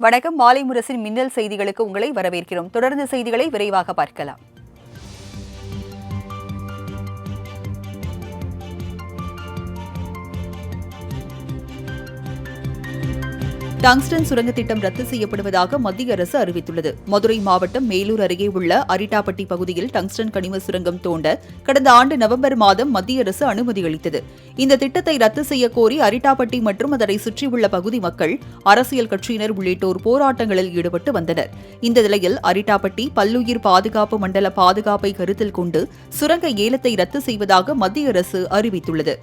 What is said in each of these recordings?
வணக்கம். மாலை முரசின் மின்னல் செய்திகளுக்கு உங்களை வரவேற்கிறோம். தொடர்ந்து செய்திகளை விரைவாக பார்க்கலாம். டங்ஸ்டன் சுரங்க திட்டம் ரத்து செய்யப்படுவதாக மத்திய அரசு அறிவித்துள்ளது. மதுரை மாவட்டம் மேலூர் அருகே உள்ள அரிட்டாப்பட்டி பகுதியில் டங்ஸ்டன் கனிம சுரங்கம் தோண்ட கடந்த ஆண்டு நவம்பர் மாதம் மத்திய அரசு அனுமதி அளித்தது. இந்த திட்டத்தை ரத்து செய்ய கோரி அரிட்டாப்பட்டி மற்றும் அதனை சுற்றியுள்ள பகுதி மக்கள், அரசியல் கட்சியினர் உள்ளிட்டோர் போராட்டங்களில் ஈடுபட்டு வந்தனர். இந்த நிலையில் அரிட்டாப்பட்டி பல்லுயிர் பாதுகாப்பு மண்டல பாதுகாப்பை கருத்தில் கொண்டு சுரங்க ஏலத்தை ரத்து செய்வதாக மத்திய அரசு அறிவித்துள்ளது.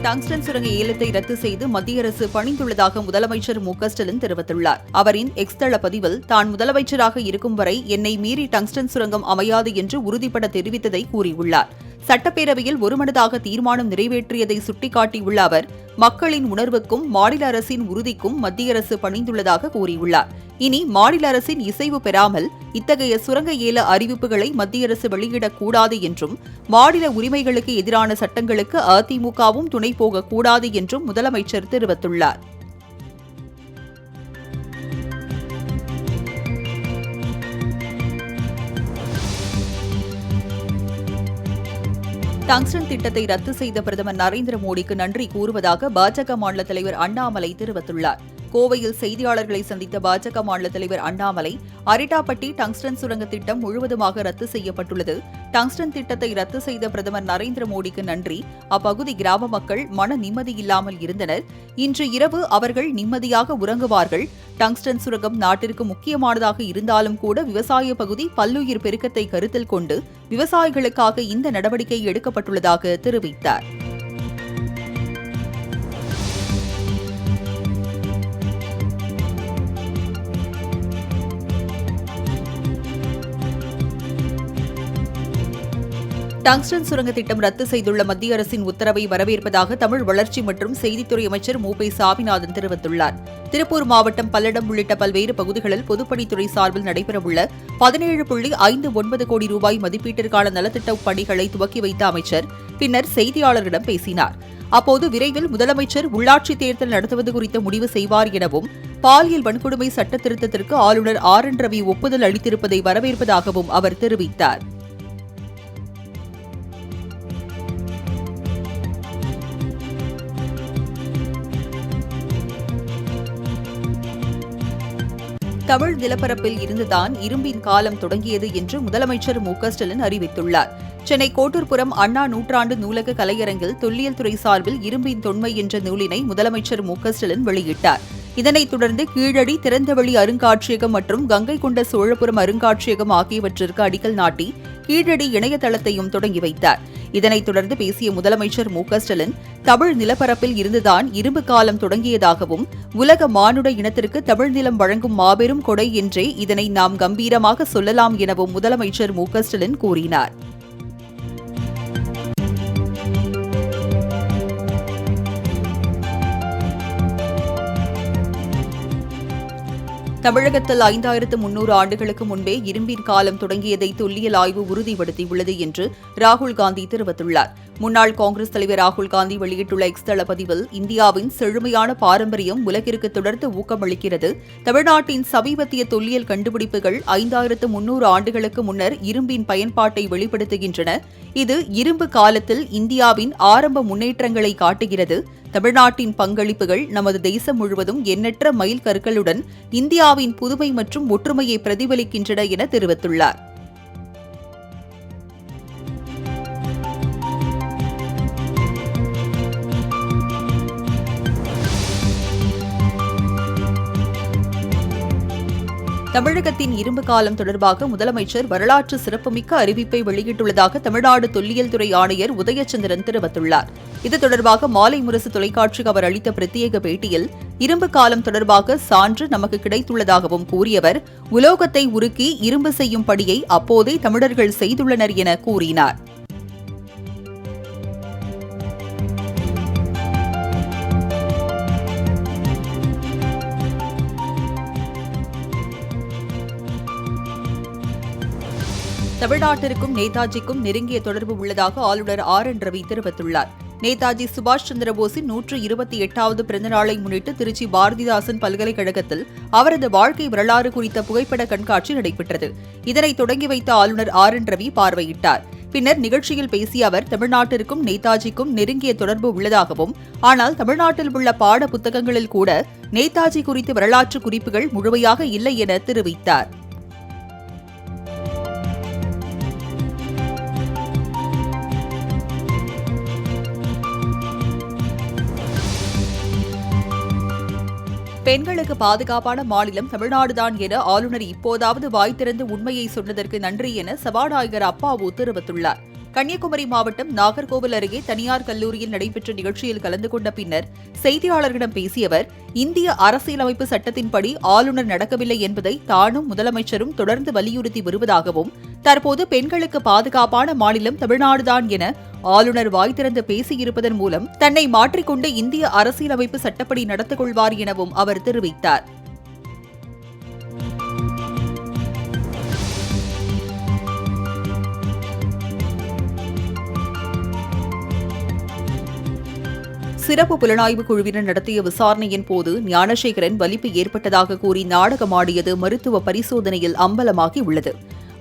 டங்ஸ்டன் சுரங்க ஏலத்தை ரத்து செய்து மத்திய அரசு பணிந்துள்ளதாக முதலமைச்சர் மு.க.ஸ்டாலின் தெரிவித்துள்ளார். அவரின் எக்ஸ் தள பதிவில், தான் முதலமைச்சராக இருக்கும் வரை என்னை மீறி டங்ஸ்டன் சுரங்கம் அமையாது என்று உறுதிபட தெரிவித்ததை கூறியுள்ளார். சட்டப்பேரவையில் ஒருமனதாக தீர்மானம் நிறைவேற்றியதை சுட்டிக்காட்டியுள்ள அவர், மக்களின் உணர்வுக்கும் மாநில அரசின் உறுதிக்கும் மத்திய அரசு பணிந்துள்ளதாக கூறியுள்ளார். இனி மாநில அரசின் இசைவு பெறாமல் இத்தகைய சுரங்க ஏல அறிவிப்புகளை மத்திய அரசு வெளியிடக்கூடாது என்றும், மாநில உரிமைகளுக்கு எதிரான சட்டங்களுக்கு அதிமுகவும் துணை போகக்கூடாது என்றும் முதலமைச்சர் தெரிவித்துள்ளார். டங்ஸ்டன் திட்டத்தை ரத்து செய்த பிரதமர் நரேந்திர மோடிக்கு நன்றி கூறுவதாக பாஜக மாநில தலைவர் அண்ணாமலை தெரிவித்துள்ளார். கோவையில் செய்தியாளர்களை சந்தித்த பாஜக மாநில தலைவர் அண்ணாமலை, அரிட்டாப்பட்டி டங்ஸ்டன் சுரங்க திட்டம் முழுவதுமாக ரத்து செய்யப்பட்டுள்ளது. டங்ஸ்டன் திட்டத்தை ரத்து செய்த பிரதமர் நரேந்திர மோடிக்கு நன்றி. அப்பகுதி கிராம மக்கள் மன நிம்மதியில்லாமல் இருந்தனர். இன்று இரவு அவர்கள் நிம்மதியாக உறங்குவார்கள். டங்ஸ்டன் சுரங்கம் நாட்டிற்கு முக்கியமானதாக இருந்தாலும் கூட விவசாய பகுதி பல்லுயிர் பெருக்கத்தை கருத்தில் கொண்டு விவசாயிகளுக்காக இந்த நடவடிக்கை எடுக்கப்பட்டுள்ளதாக தெரிவித்தார். டங்ஸ்டன் சுரங்க திட்டம் ரத்து செய்துள்ள மத்திய அரசின் உத்தரவை வரவேற்பதாக தமிழ் வளர்ச்சி மற்றும் செய்தித்துறை அமைச்சர் மு.பி. சாமிநாதன் தெரிவித்துள்ளார். திருப்பூர் மாவட்டம் பல்லடம் உள்ளிட்ட பல்வேறு பகுதிகளில் பொதுப்பணித்துறை சார்பில் நடைபெறவுள்ள 17.59 கோடி ரூபாய் மதிப்பீட்டிற்கான நலத்திட்ட பணிகளை துவக்கி வைத்த அமைச்சர் பின்னர் செய்தியாளர்களிடம் பேசினார். அப்போது விரைவில் முதலமைச்சர் உள்ளாட்சித் தேர்தல் நடத்துவது குறித்த முடிவு செய்வார் எனவும், பாலியல் வன்கொடுமை சட்ட திருத்தத்திற்கு ஆளுநர் ஆர்.என். ரவி ஒப்புதல் அளித்திருப்பதை வரவேற்பதாகவும் அவர் தெரிவித்தார். தமிழ் நிலப்பரப்பில் இருந்துதான் இரும்பின் காலம் தொடங்கியது என்று முதலமைச்சர் மு.க.ஸ்டாலின் அறிவித்துள்ளார். சென்னை கோட்டூர்புரம் அண்ணா நூற்றாண்டு நூலக கலையரங்கில் தொல்லியல் துறை சார்பில் இரும்பின் தொன்மை என்ற நூலினை முதலமைச்சர் மு.க.ஸ்டாலின் வெளியிட்டார். இதனைத் தொடர்ந்து கீழடி திறந்தவெளி அருங்காட்சியகம் மற்றும் கங்கை கொண்ட சோழபுரம் அருங்காட்சியகம் ஆகியவற்றிற்கு அடிக்கல் நாட்டி கீழடி இணையதளத்தையும் தொடங்கி வைத்தார். இதனைத் தொடர்ந்து பேசிய முதலமைச்சர் மு.க.ஸ்டாலின், தமிழ் நிலப்பரப்பில் இருந்துதான் இரும்பு காலம் தொடங்கியதாகவும், உலக மானுட இனத்திற்கு தமிழ் நிலம் வழங்கும் மாபெரும் கொடை என்றே இதனை நாம் கம்பீரமாக சொல்லலாம் எனவும் முதலமைச்சர் மு.க.ஸ்டாலின் கூறினார். தமிழகத்தில் 5300 ஆண்டுகளுக்கு முன்பே இரும்பின் காலம் தொடங்கியதை தொல்லியல் ஆய்வு உறுதிப்படுத்தியுள்ளது என்று ராகுல் காந்தி தெரிவித்துள்ளார். முன்னாள் காங்கிரஸ் தலைவர் ராகுல் காந்தி வெளியிட்டுள்ள எக்ஸ் தள பதிவில், இந்தியாவின் செழுமையான பாரம்பரியம் உலகிற்கு தொடர்ந்து ஊக்கமளிக்கிறது. தமிழ்நாட்டின் சமீபத்திய தொல்லியல் கண்டுபிடிப்புகள் 5300 ஆண்டுகளுக்கு முன்னர் இரும்பின் பயன்பாட்டை வெளிப்படுத்துகின்றன. இது இரும்பு காலத்தில் இந்தியாவின் ஆரம்ப முன்னேற்றங்களை காட்டுகிறது. தமிழ்நாட்டின் பங்களிப்புகள் நமது தேசம் முழுவதும் எண்ணற்ற மைல் கற்களுடன் இந்தியாவின் புதுமை மற்றும் ஒற்றுமையை பிரதிபலிக்கின்றன என தெரிவித்துள்ளார். தமிழகத்தின் இரும்பு காலம் தொடர்பாக முதலமைச்சர் வரலாற்று சிறப்புமிக்க அறிவிப்பை வெளியிட்டுள்ளதாக தமிழ்நாடு தொல்லியல் துறை ஆணையர் உதயச்சந்திரன் தெரிவித்துள்ளார். இது தொடர்பாக மாலை முரசு தொலைக்காட்சிக்கு அவர் அளித்த பிரத்யேக பேட்டியில், இரும்பு காலம் தொடர்பாக சான்று நமக்கு கிடைத்துள்ளதாகவும் கூறியவர், உலோகத்தை உருக்கி இரும்பு செய்யும் பணியை அப்போதே தமிழர்கள் செய்துள்ளனர் என கூறினார். தமிழ்நாட்டிற்கும் நேதாஜிக்கும் நெருங்கிய தொடர்பு உள்ளதாக ஆளுநர் RN ரவி தெரிவித்துள்ளார். நேதாஜி சுபாஷ் சந்திரபோஸின் 128வது பிறந்தநாளை முன்னிட்டு திருச்சி பாரதிதாசன் பல்கலைக்கழகத்தில் அவரது வாழ்க்கை வரலாறு குறித்த புகைப்பட கண்காட்சி நடைபெற்றது. இதனை தொடங்கி வைத்த ஆளுநர் RN ரவி பார்வையிட்டார். பின்னர் நிகழ்ச்சியில் பேசிய அவர், தமிழ்நாட்டிற்கும் நேதாஜிக்கும் நெருங்கிய தொடர்பு உள்ளதாகவும், ஆனால் தமிழ்நாட்டில் உள்ள பாட புத்தகங்களில் கூட நேதாஜி குறித்த வரலாற்று குறிப்புகள் முழுமையாக இல்லை என தெரிவித்தார். பெண்களுக்கு பாதுகாப்பான மாநிலம் தமிழ்நாடுதான் என ஆளுநர் இப்போதாவது வாய் திறந்து உண்மையை சொன்னதற்கு நன்றி என சபாநாயகர் அப்பாவு தெரிவித்துள்ளார். கன்னியாகுமரி மாவட்டம் நாகர்கோவில் அருகே தனியார் கல்லூரியில் நடைபெற்ற நிகழ்ச்சியில் கலந்து கொண்ட பின்னர் செய்தியாளர்களிடம் பேசிய அவர், இந்திய அரசியலமைப்பு சட்டத்தின்படி ஆளுநர் நடக்கவில்லை என்பதை தானும் முதலமைச்சரும் தொடர்ந்து வலியுறுத்தி வருவதாகவும், தற்போது பெண்களுக்கு பாதுகாப்பான மாநிலம் தமிழ்நாடுதான் என ஆளுநர் வாய் திறந்து பேசியிருப்பதன் மூலம் தன்னை மாற்றிக்கொண்டு இந்திய அரசியலமைப்பு சட்டப்படி நடந்து கொள்வார் எனவும் அவர் தெரிவித்தார். சிறப்பு புலனாய்வு குழுவினர் நடத்திய விசாரணையின் போது ஞானசேகரன் வலிப்பு ஏற்பட்டதாக கூறி நாடகமாடியது மருத்துவ பரிசோதனையில் அம்பலமாகி உள்ளது.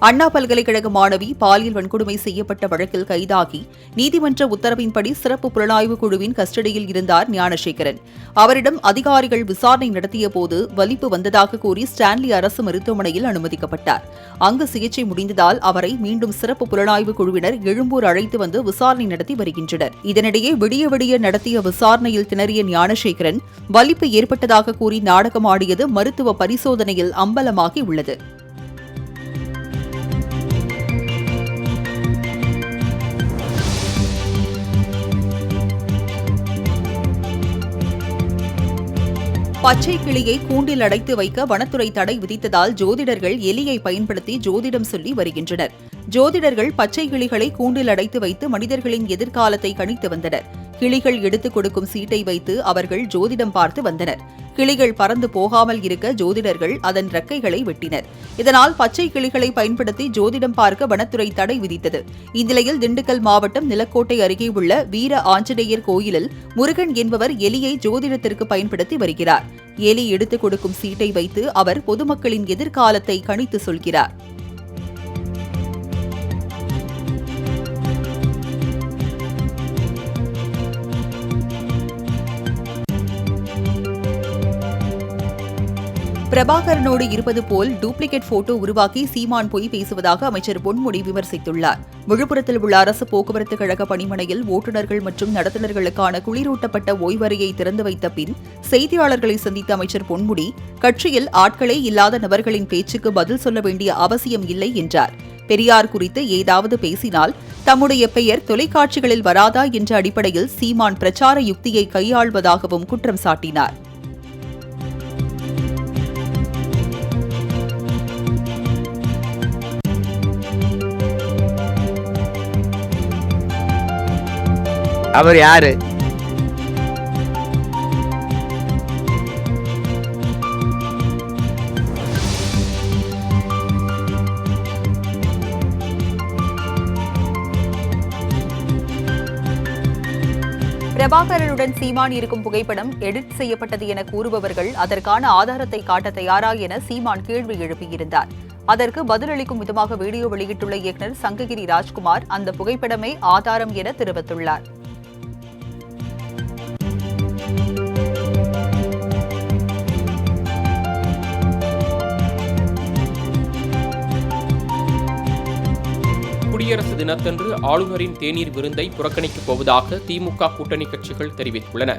அண்ணா பல்கலைக்கழக மாணவி பாலியல் வன்கொடுமை செய்யப்பட்ட வழக்கில் கைதாகி நீதிமன்ற உத்தரவின்படி சிறப்பு புலனாய்வு குழுவின் கஸ்டடியில் இருந்தார் ஞானசேகரன். அவரிடம் அதிகாரிகள் விசாரணை நடத்திய போது வலிப்பு வந்ததாக கூறி ஸ்டான்லி அரசு மருத்துவமனையில் அனுமதிக்கப்பட்டார். அங்கு சிகிச்சை முடிந்ததால் அவரை மீண்டும் சிறப்பு புலனாய்வு குழுவினர் எழும்பூர் அழைத்து வந்து விசாரணை நடத்தி வருகின்றனர். இதனிடையே விடிய விடிய நடத்திய விசாரணையில் திணறிய ஞானசேகரன் வலிப்பு ஏற்பட்டதாக கூறி நாடகமாடியது மருத்துவ பரிசோதனையில் அம்பலமாகி உள்ளது. பச்சை கிளியை கூண்டில் அடைத்து வைக்க வனத்துறை தடை விதித்ததால் ஜோதிடர்கள் எலியை பயன்படுத்தி ஜோதிடம் சொல்லி வருகின்றனர். ஜோதிடர்கள் பச்சை கிளிகளை கூண்டில் அடைத்து வைத்து மனிதர்களின் எதிர்காலத்தை கணித்து வந்தனர். கிளிகள் எடுத்துக் கொடுக்கும் சீட்டை வைத்து அவர்கள் ஜோதிடம் பார்த்து வந்தனர். கிளிகள் பறந்து போகாமல் இருக்க ஜோதிடர்கள் அதன் ரெக்கைகளை வெட்டினர். இதனால் பச்சை கிளிகளை பயன்படுத்தி ஜோதிடம் பார்க்க வனத்துறை தடை விதித்தது. இந்நிலையில் திண்டுக்கல் மாவட்டம் நிலக்கோட்டை அருகே உள்ள வீர ஆஞ்சநேயர் கோயிலில் முருகன் என்பவர் எலியை ஜோதிடத்திற்கு பயன்படுத்தி வருகிறார். எலி எடுத்துக் கொடுக்கும் சீட்டை வைத்து அவர் பொதுமக்களின் எதிர்காலத்தை கணித்து சொல்கிறார். பிரபாகரனோடு இருப்பது போல் டூப்ளிகேட் போட்டோ உருவாக்கி சீமான் பொய் பேசுவதாக அமைச்சர் பொன்முடி விமர்சித்துள்ளார். விழுப்புரத்தில் உள்ள அரசு போக்குவரத்து கழக பணிமனையில் ஓட்டுநர்கள் மற்றும் நடத்துனர்களுக்கான குளிரூட்டப்பட்ட ஓய்வறையை திறந்து வைத்த பின் செய்தியாளர்களை சந்தித்த அமைச்சர் பொன்முடி, கட்சியில் ஆட்களே இல்லாத நபர்களின் பேச்சுக்கு பதில் சொல்ல வேண்டிய அவசியம் இல்லை என்றார். பெரியார் குறித்து ஏதாவது பேசினால் தம்முடைய பெயர் தொலைக்காட்சிகளில் வராதா என்ற அடிப்படையில் சீமான் பிரச்சார யுக்தியை கையாள்வதாகவும் குற்றம் சாட்டினார். அவர் யாரு? பிரபாகரனுடன் சீமான் இருக்கும் புகைப்படம் எடிட் செய்யப்பட்டது என கூறுபவர்கள் அதற்கான ஆதாரத்தை காட்ட தயாரா என சீமான் கேள்வி எழுப்பியிருந்தார். அதற்கு பதிலளிக்கும் விதமாக வீடியோ வெளியிட்டுள்ள இயக்குநர் சங்ககிரி ராஜ்குமார் அந்த புகைப்படமே ஆதாரம் என தெரிவித்துள்ளார். குடியரசு தினத்தன்று ஆளுநரின் தேநீர் விருந்தை புறக்கணிக்கப் போவதாக திமுக கூட்டணி கட்சிகள் தெரிவித்துள்ளன.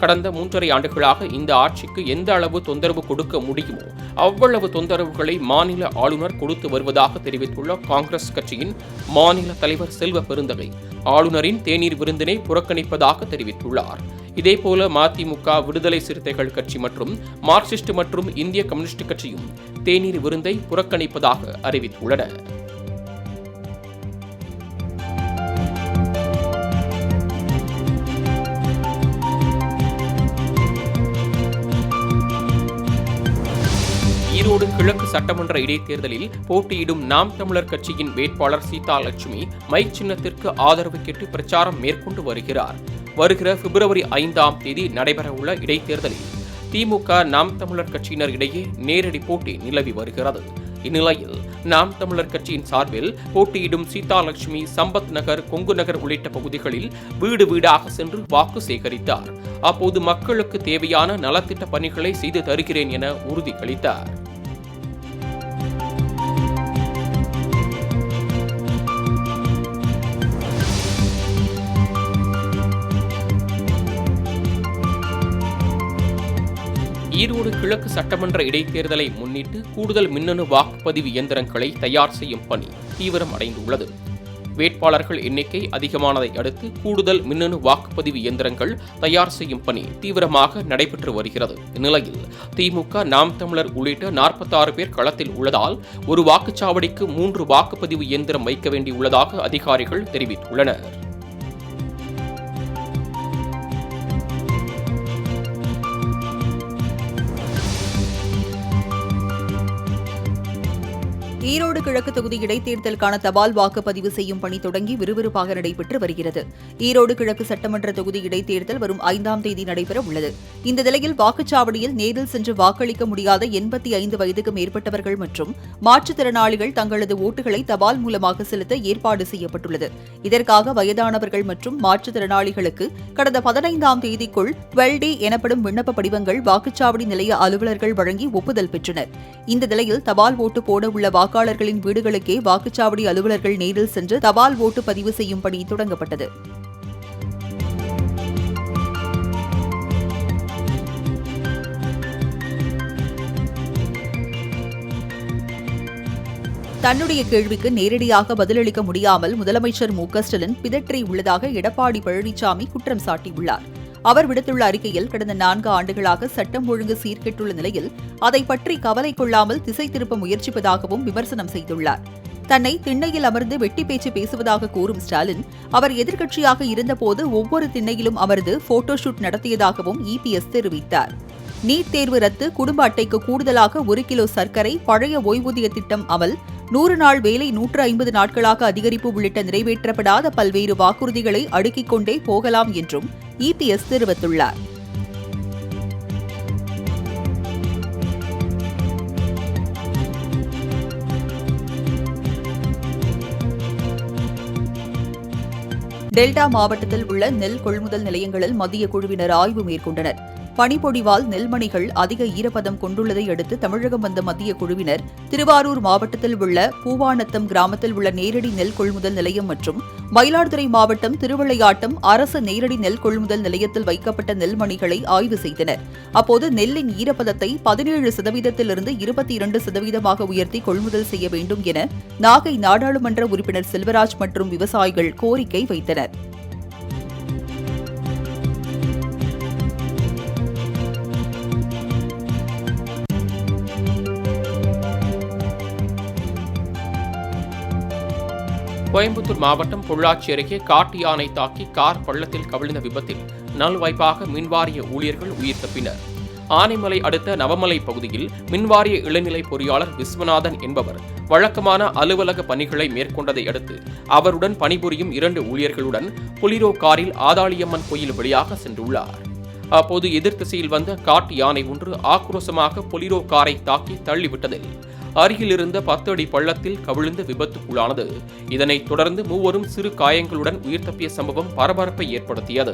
கடந்த 3.5 ஆண்டுகளாக இந்த ஆட்சிக்கு எந்த அளவு தொந்தரவு கொடுக்க முடியுமோ அவ்வளவு தொந்தரவுகளை மாநில ஆளுநர் கொடுத்து வருவதாக தெரிவித்துள்ள காங்கிரஸ் கட்சியின் மாநில தலைவர் செல்வ பெருந்தகை ஆளுநரின் தேநீர் விருந்தினை புறக்கணிப்பதாக தெரிவித்துள்ளார். இதேபோல மதிமுக, விடுதலை சிறுத்தைகள் கட்சி மற்றும் மார்க்சிஸ்ட் மற்றும் இந்திய கம்யூனிஸ்ட் கட்சியும் தேநீர் விருந்தை புறக்கணிப்பதாக அறிவித்துள்ளன. ஈரோடு ஈரோடு கிழக்கு சட்டமன்ற இடைத்தேர்தலில் போட்டியிடும் நாம் தமிழர் கட்சியின் வேட்பாளர் சீதா லட்சுமி மைக் சின்னத்திற்கு ஆதரவு கேட்டு பிரச்சாரம் மேற்கொண்டு வருகிறார். வருகிற பிப்ரவரி 5ஆம் தேதி நடைபெறவுள்ள இடைத்தேர்தலில் திமுக நாம் தமிழர் கட்சியினர் இடையே நேரடி போட்டி நிலவி வருகிறது. இந்நிலையில் நாம் தமிழர் கட்சியின் சார்பில் போட்டியிடும் சீதா லட்சுமி சம்பத் நகர், கொங்கு நகர் உள்ளிட்ட பகுதிகளில் வீடு வீடாக சென்று வாக்கு சேகரித்தார். அப்போது மக்களுக்கு தேவையான நலத்திட்ட பணிகளை செய்து தருகிறேன் என உறுதியளித்தார். ஈரோடு கிழக்கு சட்டமன்ற இடைத்தேர்தலை முன்னிட்டு கூடுதல் மின்னணு வாக்குப்பதிவு இயந்திரங்களை தயார் செய்யும் பணி தீவிரம் அடைந்துள்ளது. வேட்பாளர்கள் எண்ணிக்கை அதிகமானதை அடுத்து கூடுதல் மின்னணு வாக்குப்பதிவு இயந்திரங்கள் தயார் செய்யும் பணி தீவிரமாக நடைபெற்று வருகிறது. இந்நிலையில் திமுக, நாம் தமிழர் உள்ளிட்ட 46 பேர் களத்தில் உள்ளதால் ஒரு வாக்குச்சாவடிக்கு 3 வாக்குப்பதிவு இயந்திரம் வைக்க வேண்டியுள்ளதாக அதிகாரிகள் தெரிவித்துள்ளனர். ஈரோடு கிழக்கு தொகுதி இடைத்தேர்தலுக்கான தபால் வாக்குப்பதிவு செய்யும் பணி தொடங்கி விறுவிறுப்பாக நடைபெற்று வருகிறது. ஈரோடு கிழக்கு சட்டமன்ற தொகுதி இடைத்தேர்தல் வரும் 5ஆம் தேதி நடைபெற உள்ளது. இந்த நிலையில் வாக்குச்சாவடியில் நேரில் சென்று வாக்களிக்க முடியாத 85 வயதுக்கு மேற்பட்டவர்கள் மற்றும் மாற்றுத்திறனாளிகள் தங்களது ஓட்டுகளை தபால் மூலமாக செலுத்த ஏற்பாடு செய்யப்பட்டுள்ளது. இதற்காக வயதானவர்கள் மற்றும் மாற்றுத்திறனாளிகளுக்கு கடந்த 15ஆம் தேதிக்குள் 12D எனப்படும் விண்ணப்ப படிவங்கள் வாக்குச்சாவடி நிலைய அலுவலர்கள் வழங்கி ஒப்புதல் பெற்றனர். இந்த நிலையில் தபால் ஓட்டு போட உள்ள வாக்காளர்களின் வீடுகளுக்கே வாக்குச்சாவடி அலுவலர்கள் நேரில் சென்று தபால் ஓட்டு பதிவு செய்யும் பணி தொடங்கப்பட்டது. தன்னுடைய கேள்விக்கு நேரடியாக பதிலளிக்க முடியாமல் முதலமைச்சர் மு.க.ஸ்டாலின் பிதற்றியுள்ளதாக எடப்பாடி பழனிசாமி குற்றம் சாட்டியுள்ளார். அவர் விடுத்துள்ள அறிக்கையில் கடந்த 4 ஆண்டுகளாக சட்டம் ஒழுங்கு சீர்கெட்டுள்ள நிலையில் அதை பற்றி கவலை கொள்ளாமல் திசை திருப்ப முயற்சிப்பதாகவும் விமர்சனம் செய்துள்ளார். தன்னை திண்ணையில் அமர்ந்து வெட்டி பேச்சு பேசுவதாக கூறும் ஸ்டாலின், அவர் எதிர்க்கட்சியாக இருந்தபோது ஒவ்வொரு திண்ணையிலும் அமர்ந்து போட்டோ ஷூட் நடத்தியதாகவும் இபிஎஸ் தெரிவித்தார். நீட் தேர்வு ரத்து, குடும்ப அட்டைக்கு கூடுதலாக 1 கிலோ சர்க்கரை, பழைய ஓய்வூதிய திட்டம் அமல், 100 நாள் வேலை 150 நாட்களாக அதிகரிப்பு உள்ளிட்ட நிறைவேற்றப்படாத பல்வேறு வாக்குறுதிகளை அடுக்கிக் கொண்டே போகலாம் என்றும் இபிஎஸ் தெரிவித்துள்ளார். டெல்டா மாவட்டத்தில் உள்ள நெல் கொள்முதல் நிலையங்களில் மத்திய குழுவினர் ஆய்வு மேற்கொண்டனர். பனிப்பொழிவால் நெல்மணிகள் அதிக ஈரப்பதம் கொண்டுள்ளதை அடுத்து தமிழகம் வந்த மத்திய குழுவினர் திருவாரூர் மாவட்டத்தில் உள்ள பூவானத்தம் கிராமத்தில் உள்ள நேரடி நெல் கொள்முதல் நிலையம் மற்றும் மயிலாடுதுறை மாவட்டம் திருவிளையாட்டம் அரசு நேரடி நெல் கொள்முதல் நிலையத்தில் வைக்கப்பட்ட நெல்மணிகளை ஆய்வு செய்தனர். அப்போது நெல்லின் ஈரப்பதத்தை 17%இலிருந்து 22% உயர்த்தி கொள்முதல் செய்ய வேண்டும் என நாகை நாடாளுமன்ற உறுப்பினர் செல்வராஜ் மற்றும் விவசாயிகள் கோரிக்கை வைத்தனர். கோயம்புத்தூர் மாவட்டம் பொள்ளாச்சி அருகே காட்டு யானை தாக்கி கார் பள்ளத்தில் கவிழ்ந்த விபத்தில் நல்வாய்ப்பாக மின்வாரிய ஊழியர்கள் உயிர் தப்பினர். ஆனைமலை அடுத்த நவமலை பகுதியில் மின்வாரிய இளநிலை பொறியாளர் விஸ்வநாதன் என்பவர் வழக்கமான அலுவலக பணிகளை மேற்கொண்டதை அடுத்து அவருடன் பணிபுரியும் 2 ஊழியர்களுடன் பொலிரோ காரில் ஆதாளியம்மன் கோயில் வழியாக சென்றுள்ளார். அப்போது எதிர் திசையில் வந்த காட்டு யானை ஒன்று ஆக்ரோஷமாக பொலிரோ காரை தாக்கி தள்ளிவிட்டதில் அருகில் இருந்த 10 அடி பள்ளத்தில் கவிழ்ந்து விபத்துக்குள்ளானது. இதனைத் தொடர்ந்து 3 சிறு காயங்களுடன் உயிர் தப்பிய சம்பவம் பரபரப்பை ஏற்படுத்தியது.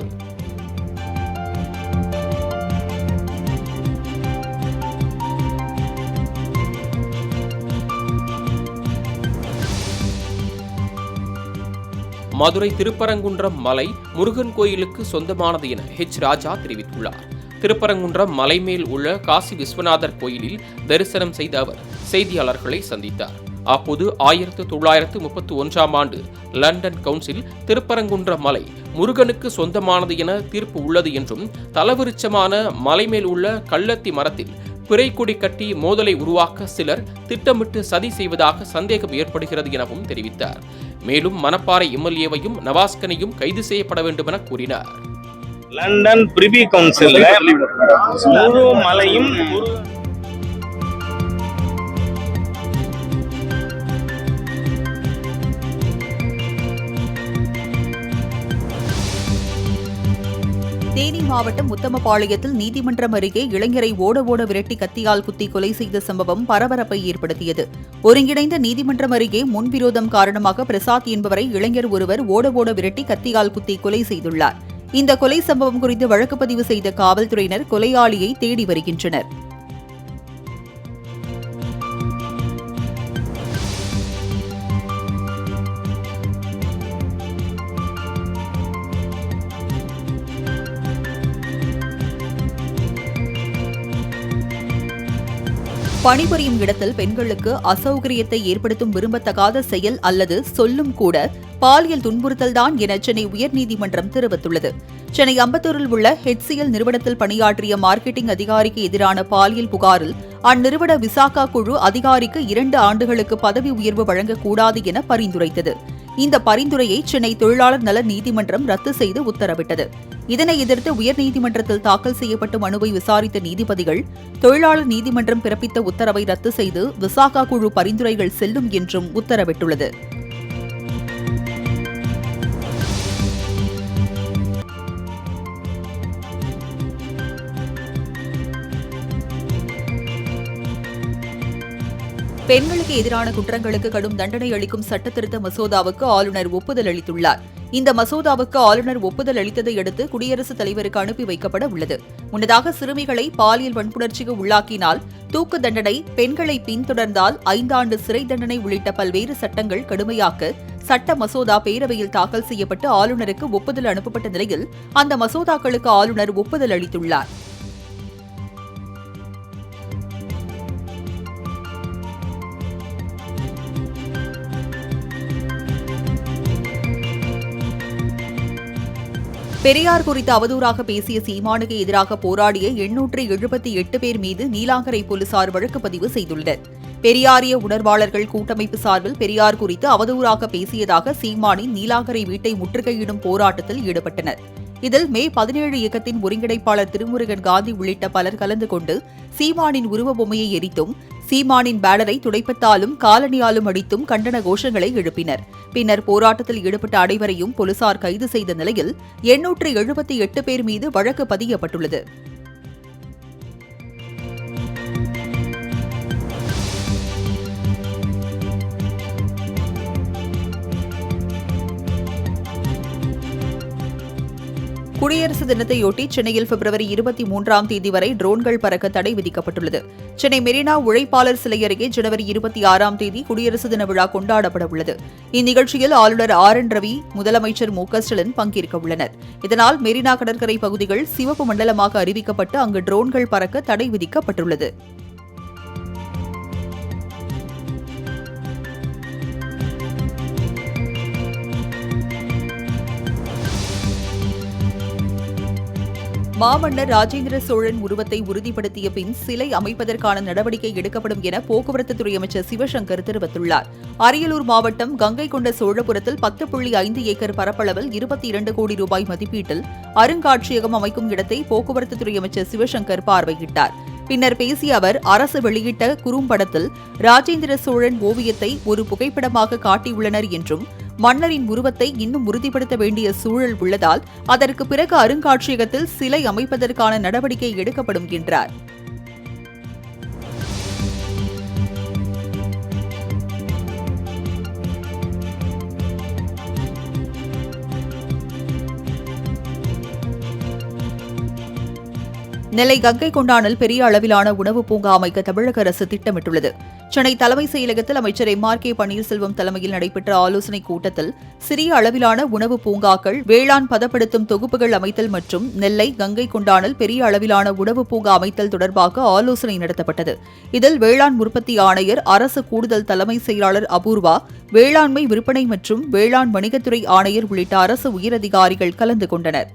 மதுரை திருப்பரங்குன்றம் மலை முருகன் கோயிலுக்கு சொந்தமானது என ராஜா தெரிவித்துள்ளார். திருப்பரங்குன்றம் மலை மேல் உள்ள காசி விஸ்வநாதர் கோயிலில் தரிசனம் செய்த அவர் செய்தியாளர்களை சந்தித்தார். அப்போது 1931ஆம் ஆண்டு லண்டன் கவுன்சில் திருப்பரங்குன்றம் மலை முருகனுக்கு சொந்தமானது என தீர்ப்பு உள்ளது என்றும் தலவிருட்சமான மலை மேல் உள்ள கள்ளத்தி மரத்தில் பிறைக்கொடி கட்டி மோதலை உருவாக்க சிலர் திட்டமிட்டு சதி செய்வதாக சந்தேகம் ஏற்படுகிறது எனவும் தெரிவித்தார். மேலும் மணப்பாறை எம்எல்ஏவையும் நவாஸ்கனையும் கைது செய்யப்பட வேண்டும் என கூறினார். லண்டன் பிரிவி கவுன்சில் முழு மலையும் தேனி மாவட்டம் உத்தமபாளையத்தில் நீதிமன்றம் அருகே இளைஞரை ஓட விரட்டி கத்தியால் குத்தி கொலை செய்த சம்பவம் பரபரப்பை ஏற்படுத்தியது. ஒருங்கிணைந்த நீதிமன்றம் அருகே முன்விரோதம் காரணமாக பிரசாத் என்பவரை இளைஞர் ஒருவர் ஓட விரட்டி கத்தியால் குத்தி கொலை செய்துள்ளார். இந்த கொலை சம்பவம் குறித்து வழக்கு பதிவு செய்த காவல்துறையினர் கொலையாளியை தேடி வருகின்றனர். பணிபுரியும் இடத்தில் பெண்களுக்கு அசௌகரியத்தை ஏற்படுத்தும் விரும்பத்தகாத செயல் அல்லது சொல்லும் கூட பாலியல் துன்புறுத்தல்தான் என சென்னை உயர்நீதிமன்றம் தெரிவித்துள்ளது. சென்னை அம்பத்தூரில் உள்ள HCL நிறுவனத்தில் பணியாற்றிய மார்க்கெட்டிங் அதிகாரிக்கு எதிரான பாலியல் புகாரில் அந்நிறுவன விசாகா குழு அதிகாரிக்கு 2 ஆண்டுகளுக்கு பதவி உயர்வு வழங்கக்கூடாது என பரிந்துரைத்தது. இந்த பரிந்துரையை சென்னை தொழிலாளர் நல நீதிமன்றம் ரத்து செய்து உத்தரவிட்டது. இதனை எதிர்த்து உயர்நீதிமன்றத்தில் தாக்கல் செய்யப்பட்ட மனுவை விசாரித்த நீதிபதிகள் தொழிலாளர் நீதிமன்றம் பிறப்பித்த உத்தரவை ரத்து செய்து விசாகா குழு பரிந்துரைகள் செல்லும் என்றும் உத்தரவிட்டுள்ளது. பெண்களுக்கு எதிரான குற்றங்களுக்கு கடும் தண்டனை அளிக்கும் சட்டத்திருத்த மசோதாவுக்கு ஆளுநர் ஒப்புதல் அளித்துள்ளார். இந்த மசோதாவுக்கு ஆளுநர் ஒப்புதல் அளித்ததை அடுத்து குடியரசுத் தலைவருக்கு அனுப்பி வைக்கப்பட உள்ளது. முன்னதாக சிறுமிகளை பாலியல் வன்புணர்ச்சிக்கு உள்ளாக்கினால் தூக்கு தண்டனை, பெண்களை பின்தொடர்ந்தால் 5 ஆண்டு சிறை தண்டனை உள்ளிட்ட பல்வேறு சட்டங்கள் கடுமையாக்க சட்ட மசோதா பேரவையில் தாக்கல் செய்யப்பட்டு ஆளுநருக்கு ஒப்புதல் அனுப்பப்பட்ட நிலையில் அந்த மசோதாக்களுக்கு ஆளுநர் ஒப்புதல் அளித்துள்ளார். பெரியார் குறித்து அவதூறாக பேசிய சீமானுக்கு எதிராக போராடிய 878 பேர் மீது நீலாங்கரை போலீசார் வழக்கு பதிவு செய்துள்ளனர். பெரியாரிய உணர்வாளர்கள் கூட்டமைப்பு சார்பில் பெரியார் குறித்து அவதூறாக பேசியதாக சீமானின் நீலாங்கரை வீட்டை முற்றுகையிடும் போராட்டத்தில் ஈடுபட்டனர். இதில் மே 17 இயக்கத்தின் ஒருங்கிணைப்பாளர் திருமுருகன் காந்தி உள்ளிட்ட பலர் கலந்து கொண்டு சீமானின் உருவ பொம்மையை எரித்தும் சீமானின் பேனரை துடைப்பத்தாலும் காலணியாலும் அடித்தும் கண்டன கோஷங்களை எழுப்பினர். பின்னர் போராட்டத்தில் ஈடுபட்ட அனைவரையும் போலீசார் கைது செய்த நிலையில் 878 பேர் மீது வழக்கு பதியப்பட்டுள்ளது. குடியரசு தினத்தையொட்டி சென்னையில் பிப்ரவரி 23ஆம் தேதி வரை ட்ரோன்கள் பறக்க தடை விதிக்கப்பட்டுள்ளது. சென்னை மெரினா உழைப்பாளர் சிலை அருகே ஜனவரி 26ஆம் தேதி குடியரசு தின விழா கொண்டாடப்பட உள்ளது. இந்நிகழ்ச்சியில் ஆளுநர் RN ரவி, முதலமைச்சர் மு.க. ஸ்டாலின் பங்கேற்க உள்ளனர். இதனால் மெரினா கடற்கரை பகுதிகள் சிவப்பு மண்டலமாக அறிவிக்கப்பட்டு அங்கு ட்ரோன்கள் பறக்க தடை விதிக்கப்பட்டுள்ளது. மாமன்னர் ராஜேந்திர சோழன் உருவத்தை உறுதிப்படுத்திய பின் சிலை அமைப்பதற்கான நடவடிக்கை எடுக்கப்படும் என போக்குவரத்துத்துறை அமைச்சர் சிவசங்கர் தெரிவித்துள்ளார். அரியலூர் மாவட்டம் கங்கை கொண்ட சோழபுரத்தில் 10.5 ஏக்கர் பரப்பளவில் 22 கோடி ரூபாய் மதிப்பீட்டில் அருங்காட்சியகம் அமைக்கும் இடத்தை போக்குவரத்துத்துறை அமைச்சர் சிவசங்கர் பார்வையிட்டார். பின்னர் பேசிய அவர், அரசு வெளியிட்ட குறும்படத்தில் ராஜேந்திர சோழன் ஓவியத்தை ஒரு புகைப்படமாக காட்டியுள்ளனர் என்றும் மன்னரின் உருவத்தை இன்னும் உறுதிப்படுத்த வேண்டிய சூழல் உள்ளதால் அதற்கு பிறகு அருங்காட்சியகத்தில் சிலை அமைப்பதற்கான நடவடிக்கை எடுக்கப்படும் என்றார். நெல்லை கங்கை கொண்டானில் பெரிய அளவிலான உணவு பூங்கா அமைக்க தமிழக அரசு திட்டமிட்டுள்ளது. சென்னை தலைமைச் செயலகத்தில் அமைச்சர் MRK பன்னீர்செல்வம் தலைமையில் நடைபெற்ற ஆலோசனைக் கூட்டத்தில் சிறிய அளவிலான உணவு பூங்காக்கள், வேளாண் பதப்படுத்தும் தொகுப்புகள் அமைத்தல் மற்றும் நெல்லை கங்கை கொண்டானில் பெரிய அளவிலான உணவு பூங்கா அமைத்தல் தொடர்பாக ஆலோசனை நடத்தப்பட்டது. இதில் வேளாண் உற்பத்தி ஆணையர், அரசு கூடுதல் தலைமை செயலாளர் அபூர்வா, வேளாண்மை விற்பனை மற்றும் வேளாண் வணிகத்துறை ஆணையர் உள்ளிட்ட அரசு உயரதிகாரிகள் கலந்து கொண்டனர்.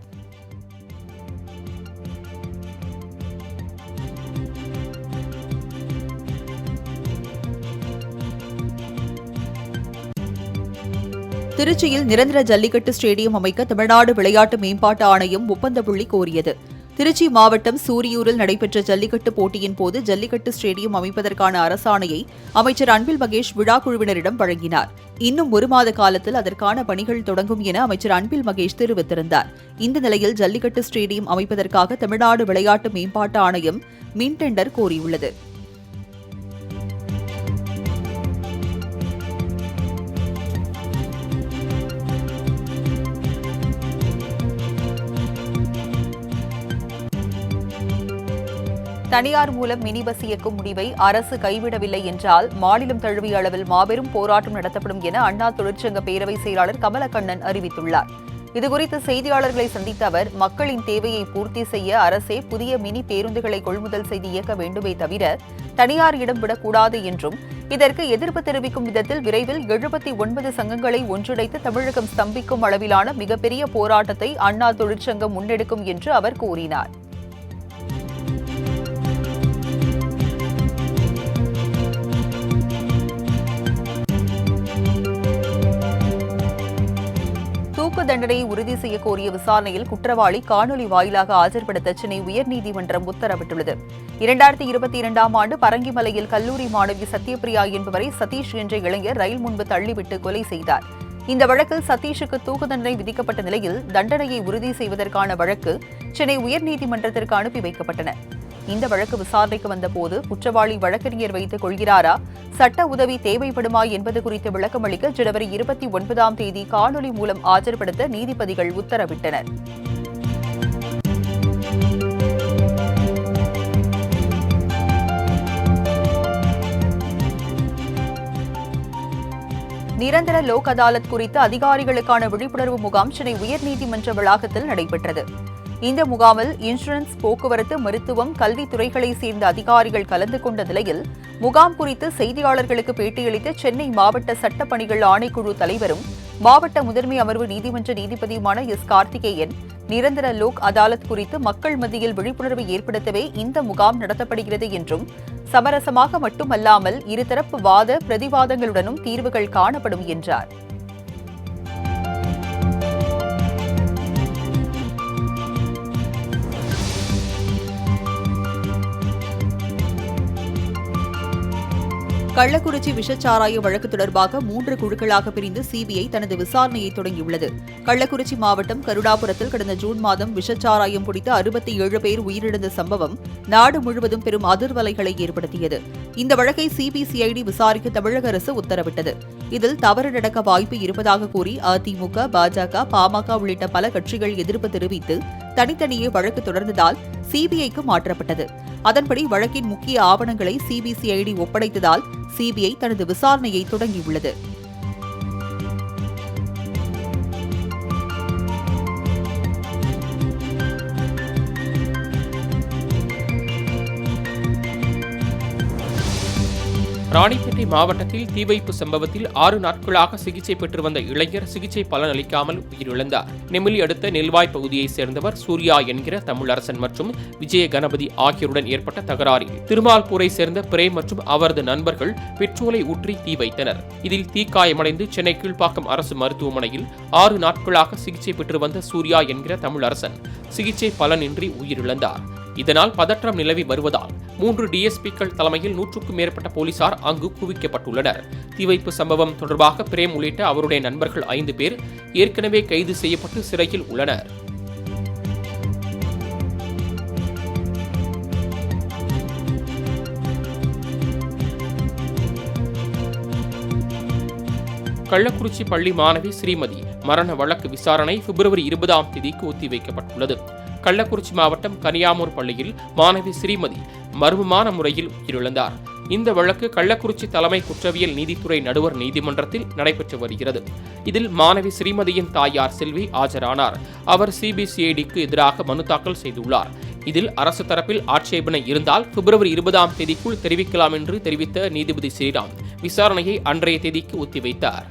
திருச்சியில் நிரந்தர ஜல்லிக்கட்டு ஸ்டேடியம் அமைக்க தமிழ்நாடு விளையாட்டு மேம்பாட்டு ஆணையம் ஒப்பந்த புள்ளி கோரியது. திருச்சி மாவட்டம் சூரியூரில் நடைபெற்ற ஜல்லிக்கட்டு போட்டியின் போது ஜல்லிக்கட்டு ஸ்டேடியம் அமைப்பதற்கான அரசாணையை அமைச்சர் அன்பில் மகேஷ் விழாக்குழுவினரிடம் வழங்கினார். இன்னும் 1 மாத காலத்தில் அதற்கான பணிகள் தொடங்கும் என அமைச்சர் அன்பில் மகேஷ் தெரிவித்திருந்தார். இந்த நிலையில் ஜல்லிக்கட்டு ஸ்டேடியம் அமைப்பதற்காக தமிழ்நாடு விளையாட்டு மேம்பாட்டு ஆணையம் மின் டெண்டர் கோரியுள்ளது. தனியார் மூலம் மினி பஸ் இயக்கும் முடிவை அரசு கைவிடவில்லை என்றால் மாநிலம் தழுவிய அளவில் மாபெரும் போராட்டம் நடத்தப்படும் என அண்ணா தொழிற்சங்க பேரவை செயலாளர் கமலக்கண்ணன் அறிவித்துள்ளார். இதுகுறித்து செய்தியாளர்களை சந்தித்த அவர், மக்களின் தேவையை பூர்த்தி செய்ய அரசே புதிய மினி பேருந்துகளை கொள்முதல் செய்து இயக்க வேண்டுமே தவிர தனியாரிடம் விடக்கூடாது என்றும், இதற்கு எதிர்ப்பு தெரிவிக்கும் விதத்தில் விரைவில் 79 சங்கங்களை ஒன்றிணைத்து தமிழகம் ஸ்தம்பிக்கும் அளவிலான மிகப்பெரிய போராட்டத்தை அண்ணா தொழிற்சங்கம் முன்னெடுக்கும் என்று அவர் கூறினார். தூக்கு தண்டனையை உறுதி செய்ய கோரிய விசாரணையில் குற்றவாளி காணொலி வாயிலாக ஆஜர்படுத்த சென்னை உயர்நீதிமன்றம் உத்தரவிட்டுள்ளது. 2022ஆம் ஆண்டு பரங்கிமலையில் கல்லூரி மாணவி சத்யபிரியா என்பவரை சதீஷ் என்ற இளைஞர் ரயில் முன்பு தள்ளிவிட்டு கொலை செய்தார். இந்த வழக்கில் சதீஷுக்கு தூக்கு தண்டனை விதிக்கப்பட்ட நிலையில் தண்டனையை உறுதி செய்வதற்கான வழக்கு சென்னை உயர்நீதிமன்றத்திற்கு அனுப்பி வைக்கப்பட்டன. இந்த வழக்கு விசாரணைக்கு வந்தபோது குற்றவாளி வழக்கறிஞர் வைத்துக் கொள்கிறாரா, சட்ட உதவி தேவைப்படுமா என்பது குறித்து விளக்கமளிக்க ஜனவரி 29ஆம் தேதி காணொலி மூலம் ஆஜர்படுத்த நீதிபதிகள் உத்தரவிட்டனர். நிரந்தர லோக் அதாலத் குறித்த அதிகாரிகளுக்கான விழிப்புணர்வு முகாம் சென்னை உயர்நீதிமன்ற வளாகத்தில் நடைபெற்றது. இந்த முகாமில் இன்சூரன்ஸ், போக்குவரத்து, மருத்துவம், கல்வித்துறைகளைச் சேர்ந்த அதிகாரிகள் கலந்து கொண்ட நிலையில் முகாம் குறித்து செய்தியாளர்களுக்கு பேட்டியளித்த சென்னை மாவட்ட சட்டப்பணிகள் ஆணைக்குழு தலைவரும் மாவட்ட முதன்மை அமர்வு நீதிமன்ற நீதிபதியுமான எஸ். கார்த்திகேயன், நிரந்தர லோக் அதாலத் குறித்து மக்கள் மத்தியில் விழிப்புணர்வு ஏற்படுத்தவே இந்த முகாம் நடத்தப்படுகிறது என்றும், சமரசமாக மட்டுமல்லாமல் இருதரப்பு வாத பிரதிவாதங்களுடனும் தீர்வுகள் காணப்படும் என்றார். கள்ளக்குறிச்சி விஷச்சாராய வழக்கு தொடர்பாக 3 குழுக்களாக பிரிந்து சிபிஐ தனது விசாரணையை தொடங்கியுள்ளது. கள்ளக்குறிச்சி மாவட்டம் கருடாபுரத்தில் கடந்த ஜூன் மாதம் விஷச்சாராயம் குடித்த 67 பேர் உயிரிழந்த சம்பவம் நாடு முழுவதும் பெரும் அதிர்வலைகளை ஏற்படுத்தியது. இந்த வழக்கை சிபிசிஐடி விசாரிக்க தமிழக அரசு உத்தரவிட்டது. இதில் தவறு நடக்க வாய்ப்பு இருப்பதாக கூறி அதிமுக, பாஜக, பாமக உள்ளிட்ட பல கட்சிகள் எதிர்ப்பு தெரிவித்து தனித்தனியே வழக்கு தொடர்ந்ததால் சிபிஐக்கு மாற்றப்பட்டது. அதன்படி வழக்கின் முக்கிய ஆவணங்களை சிபிசிஐடி ஒப்படைத்ததால் சிபிஐ தனது விசாரணையை தொடங்கியுள்ளது. ராணிப்பேட்டை மாவட்டத்தில் தீ வைப்பு சம்பவத்தில் 6 நாட்களாக சிகிச்சை பெற்று வந்த இளைஞர் சிகிச்சை பலனளிக்காமல் உயிரிழந்தார். நெமிலி அடுத்த நெல்வாய் பகுதியைச் சேர்ந்தவர் சூர்யா என்கிற தமிழரசன் மற்றும் விஜய கணபதி ஆகியோருடன் ஏற்பட்ட தகராறில் திருமால்பூரை சேர்ந்த பிரேம் மற்றும் அவரது நண்பர்கள் பெட்ரோலை ஊற்றி தீ வைத்தனர். இதில் தீக்காயமடைந்து சென்னை கீழ்ப்பாக்கம் அரசு மருத்துவமனையில் 6 நாட்களாக சிகிச்சை பெற்று வந்த சூர்யா என்கிற தமிழரசன் சிகிச்சை பலனின்றி உயிரிழந்தார். இதனால் பதற்றம் நிலவி வருவதால் 3 டிஎஸ்பிக்கள் தலைமையில் 100க்கும் மேற்பட்ட போலீசார் அங்கு குவிக்கப்பட்டுள்ளனர். தீவைப்பு சம்பவம் தொடர்பாக பிரேம் உள்ளிட்ட அவருடைய நண்பர்கள் 5 பேர் ஏற்கனவே கைது செய்யப்பட்டு சிறையில் உள்ளனர். கள்ளக்குறிச்சி பள்ளி மாணவி ஸ்ரீமதி மரண வழக்கு விசாரணை பிப்ரவரி 20ஆம் தேதிக்கு ஒத்திவைக்கப்பட்டுள்ளது. கள்ளக்குறிச்சி மாவட்டம் கனியாமூர் பள்ளியில் மாணவி ஸ்ரீமதி மர்மமான முறையில் உயிரிழந்தார். இந்த வழக்கு கள்ளக்குறிச்சி தலைமை குற்றவியல் நீதித்துறை நடுவர் நீதிமன்றத்தில் நடைபெற்று வருகிறது. இதில் மாணவி ஸ்ரீமதியின் தாயார் செல்வி ஆஜரானார். அவர் சிபிசிஐடிக்கு எதிராக மனு தாக்கல் செய்துள்ளார். இதில் அரசு தரப்பில் ஆட்சேபனை இருந்தால் பிப்ரவரி 20ஆம் தேதிக்குள் தெரிவிக்கலாம் என்று தெரிவித்த நீதிபதி ஸ்ரீராம் விசாரணையை அன்றைய தேதிக்கு ஒத்திவைத்தார்.